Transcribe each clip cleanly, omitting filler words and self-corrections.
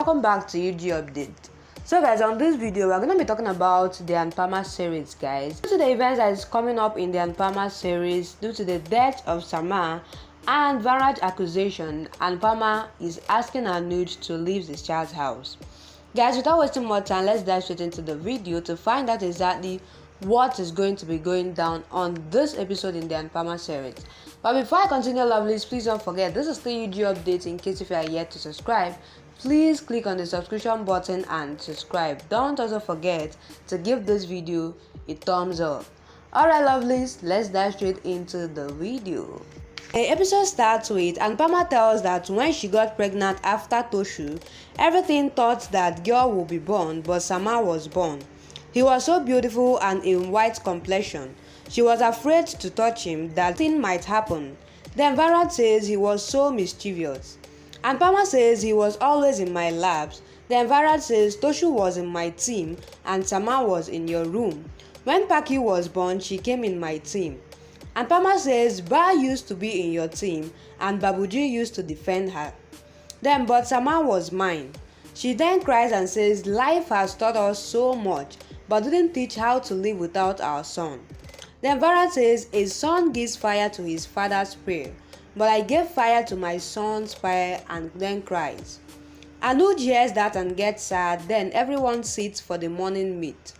Welcome back to UG Update. So guys, on this video we're going to be talking about the Anupama series, guys. Due to the events that is coming up in the Anupama series, due to the death of Sama and Varaj accusation, Anupama is asking Anuj to leave his child's house. Guys, without wasting more time, let's dive straight into the video to find out exactly what is going to be going down on this episode in the Anupama series. But before I continue, lovelies, please don't forget, this is the UG Update. In case if you are yet to subscribe, please click on the subscription button and subscribe. Don't also forget to give this video a thumbs up. Alright lovelies, let's dive straight into the video. The episode starts with Anupama tells that when she got pregnant after Toshu, everything thought that girl would be born, but Sama was born. He was so beautiful and in white complexion. She was afraid to touch him, that thing might happen. Then Varad says he was so mischievous. Anupama says he was always in my laps. Then Varad says Toshu was in my team and Sama was in your room. When Paki was born, she came in my team. Anupama says Ba used to be in your team and Babuji used to defend her. Then but Sama was mine. She then cries and says life has taught us so much but didn't teach how to live without our son. Then Varad says a son gives fire to his father's prayer, but I gave fire to my son's fire, and then cries. Anuj hears that and gets sad. Then everyone sits for the morning meat.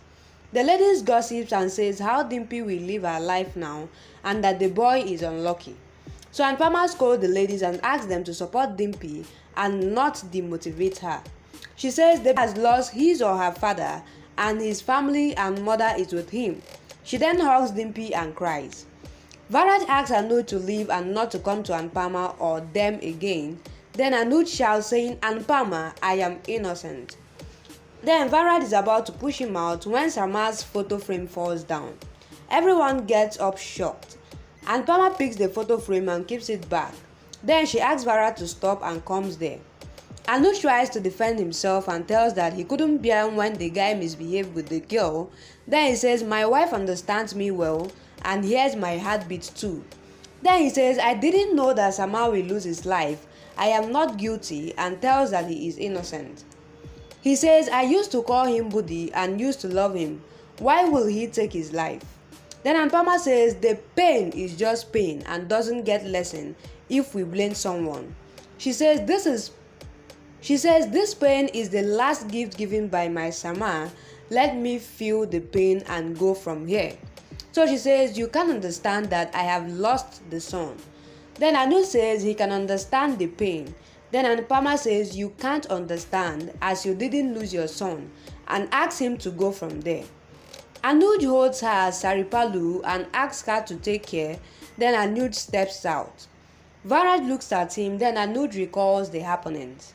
The ladies gossips and says how Dimpy will live her life now and that the boy is unlucky. So Anupama scolds the ladies and asks them to support Dimpy and not demotivate her. She says Dimpy has lost his or her father and his family and mother is with him. She then hugs Dimpy and cries. Varaj asks Anuj to leave and not to come to Anupama or them again. Then Anuj shouts saying, Anupama, I am innocent. Then Varaj is about to push him out when Sama's photo frame falls down. Everyone gets up shocked. Anupama picks the photo frame and keeps it back. Then she asks Varaj to stop and comes there. Anuj tries to defend himself and tells that he couldn't bear when the guy misbehaved with the girl. Then he says, my wife understands me well and hears my heartbeat too. Then he says, I didn't know that Sama will lose his life. I am not guilty, and tells that he is innocent. He says, I used to call him Budi and used to love him. Why will he take his life? Then Anupama says the pain is just pain and doesn't get lessened if we blame someone. She says this pain is the last gift given by my Sama. Let me feel the pain and go from here. So she says, you can understand that I have lost the son. Then Anuj says he can understand the pain. Then Anupama says you can't understand as you didn't lose your son and asks him to go from there. Anuj holds her as Saripalu and asks her to take care. Then Anuj steps out. Varaj looks at him. Then Anuj recalls the happenings.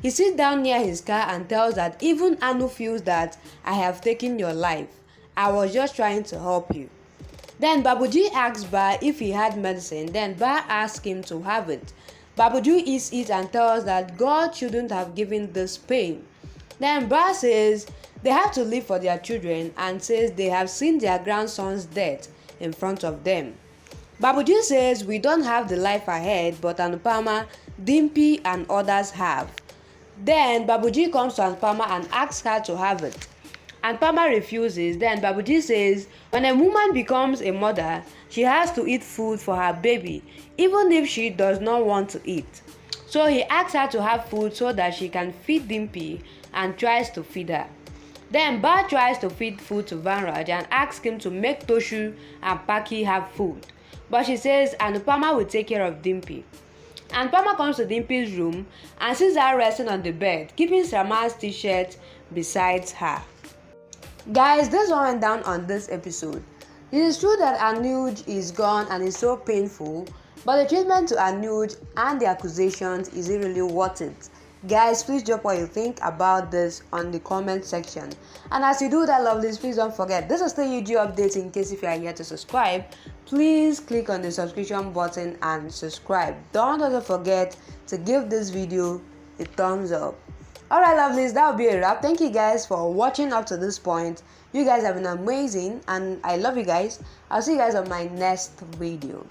He sits down near his car and tells that even Anu feels that I have taken your life. I was just trying to help you. Then Babuji asks Ba if he had medicine. Then Ba asks him to have it. Babuji eats it and tells that God shouldn't have given this pain. Then Ba says they have to live for their children and says they have seen their grandson's death in front of them. Babuji says we don't have the life ahead, but Anupama, Dimpy and others have. Then Babuji comes to Anupama and asks her to have it. Anupama refuses. Then Babuji says when a woman becomes a mother, she has to eat food for her baby, even if she does not want to eat. So he asks her to have food so that she can feed Dimpy and tries to feed her. Then Ba tries to feed food to Vanraj and asks him to make Toshu and Paki have food. But she says Anupama will take care of Dimpy. Anupama comes to Dimpy's room and sees her resting on the bed, keeping Sama's t-shirt beside her. Guys, this one went down on this episode. It is true that Anuj is gone and it's so painful, but the treatment to Anuj and the accusations is it really worth it? Guys, please drop what you think about this on the comment section. And as you do that, lovelies, please don't forget, this is the UG update. In case if you are here to subscribe, please click on the subscription button and subscribe. Don't also forget to give this video a thumbs up. Alright lovelies, that will be a wrap. Thank you guys for watching up to this point. You guys have been amazing and I love you guys. I'll see you guys on my next video.